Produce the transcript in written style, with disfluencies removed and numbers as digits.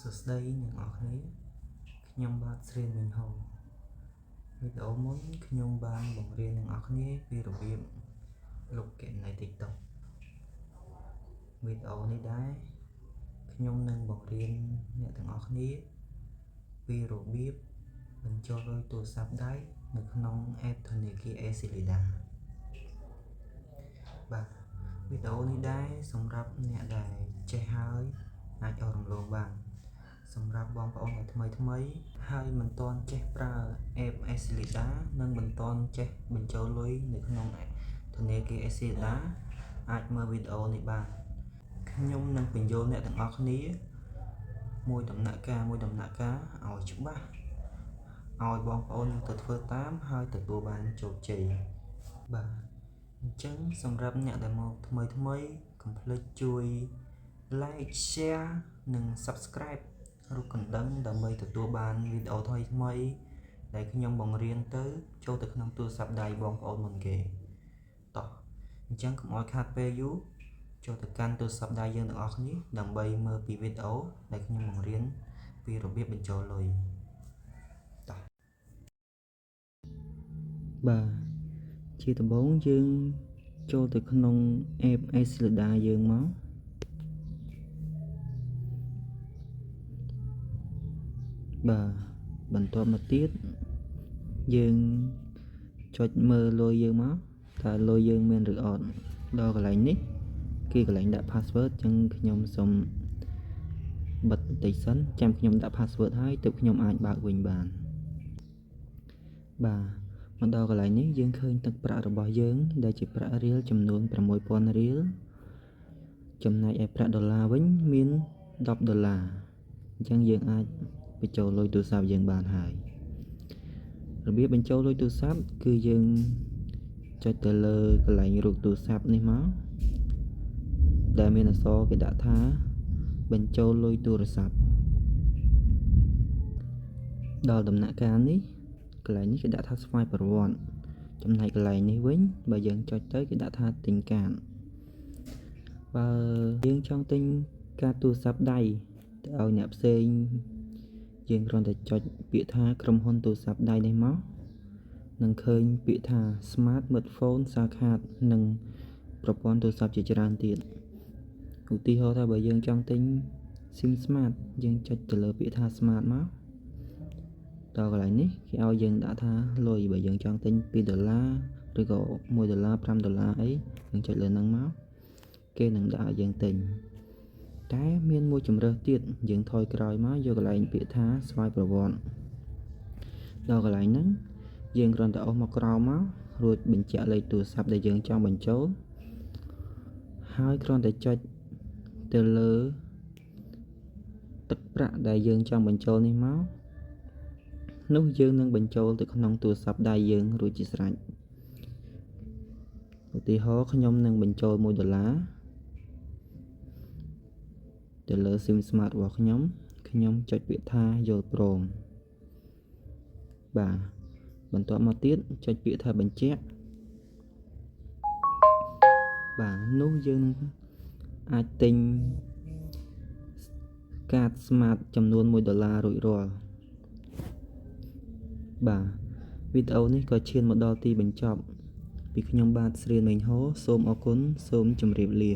សួស្តីអ្នកនរគ្នាខ្ញុំបាទស្រីមិញហូវីដេអូមុនខ្ញុំបានបង្រៀនអ្នកនរគ្នាពីរបៀបលុបគណនី TikTok វីដេអូនេះដែរខ្ញុំនឹងបង្រៀនអ្នកទាំងអស់គ្នាពីរបៀបបញ្ចូលលុយទូរស័ព្ទដៃនៅក្នុង app ធនាគារ Acleda បាទវីដេអូនេះដែរសម្រាប់អ្នកដែលចេះហើយអាចអរំលងបានសម្រាប់បងប្អូនដែលថ្មីហើយមិនទាន់ចេះប្រើ app Acleda និងមិនទាន់ចេះបញ្ចូលលុយនៅក្នុងធនាគារ Acleda អាចមើលវីដេអូនេះបានខ្ញុំនឹងបញ្យល់អ្នកទាំងអស់គ្នាមួយដំណាក់កាលឲ្យច្បាស់ឲ្យបងប្អូនទៅធ្វើតាមហើយទទួលបានជោគជ័យបាទអញ្ចឹងសម្រាប់អ្នកដែលមកថ្មីកុំភ្លេចជួយ like share និង subscribe រូបកណ្ដឹងដើម្បីទទួលបានវីដេអូថ្មីដែលខ្ញុំបង្រៀនទៅចូលទៅក្នុងទូរស័ព្ទដៃបងប្អូនមុនគេតោះអញ្ចឹងកុំឲ្យខាតពេលយូរចូលទៅកាន់ទូរស័ព្ទដៃយើងទាំងអស់គ្នាដើម្បីមើលពីវីដេអូដែលខ្ញុំបង្រៀនពីរបៀបបញ្ចូលលុយតោះបាទជាដំបូងយើងចូលទៅក្នុង app Acleda យើងមកបាទបន្ទាប់មកទៀតយើងចុចមើលលុយយើងមកតើលុយយើងមានឬអត់ដល់កន្លែងនេះគឺកន្លែងដាក់ password អញ្ចឹងខ្ញុំសូមបិទបន្តិចសិនចាំខ្ញុំដាក់ password ហើយទើបខ្ញុំអាចបើកវិញបានបាទមកដល់កន្លែងនេះយើងឃើញទឹកប្រាក់របស់យើងដែលជាប្រាក់រៀលចំនួន 6000 រៀលចំណែកឯប្រាក់ដុល្លារវិញមាន$10អញ្ចឹងយើងអាចបញ្ចូលលុយទូរស័ព្ទយើងបានហើយរបៀបបញ្ចូលលុយទូរស័ព្ទគឺយើងចុចទៅលើកន្លែងរូបទូរស័ព្ទនេះមកដែលមានអក្សរគេដាក់ថាបញ្ចូលលុយទូរស័ព្ទដល់ដំណាក់កាលនេះកន្លែងនេះគេដាក់ថាស្វ័យប្រវត្តិចំណែកកន្លែងនេះវិញបើយើងចុចទៅគេដាក់ថាទិញកាតបើយើងចង់ទិញកាតទូរស័ព្ទដៃទៅឲ្យអ្នកផ្សេងយើងគ្រាន់តែចុចពាក្យថាក្រុមហ៊ុនទូរស័ព្ទដៃនេះមកនឹងឃើញពាក្យថា Smart Smartphone សាខានិងប្រព័ន្ធទូរស័ព្ទជាច្រើនទៀតឧទាហរណ៍ថាបើយើងចង់ទិញ SIM Smart យើងចុចទៅលើពាក្យថា Smart មកដល់កន្លែងនេះគេឲ្យយើងដាក់ថាលុយបើយើងចង់ទិញ$2ឬក៏$1 $5អីយើងចុចលើហ្នឹងមកគេនឹងដាក់ឲ្យយើងទិញតែមានមួយជម្រើសទៀតយើងថយក្រោយមកយកកន្លែងពាក្យថាស្វ័យប្រវត្តិដល់កន្លែងហ្នឹងយើងគ្រាន់តែអូសមកក្រោមមករួចបញ្ជាក់លេខទូរស័ព្ទដែលយើងចង់បញ្ចូលហើយគ្រាន់តែចុចទៅលើទឹកប្រាក់ដែលយើងចង់បញ្ចូលនេះមកនោះយើងនឹងបញ្ចូលទៅក្នុងទូរស័ព្ទដៃយើងរួចជាស្រេចឧទាហរណ៍ខ្ញុំនឹងបញ្ចូល$1ទៅលើ SIM Smart របស់ខ្ញុំចុចពាក្យថាយល់ព្រមបាទបន្ទាប់មកទៀតចុចពាក្យថាបញ្ជាក់បាទនោះយើងនឹងអាចទិញកាត Smart ចំនួន$1រួចរាល់បាទវីដេអូនេះក៏ឈានមកដល់ទីបញ្ចប់ពីខ្ញុំបាទស្រីមេងហូសូមអរគុណសូមជម្រាបលា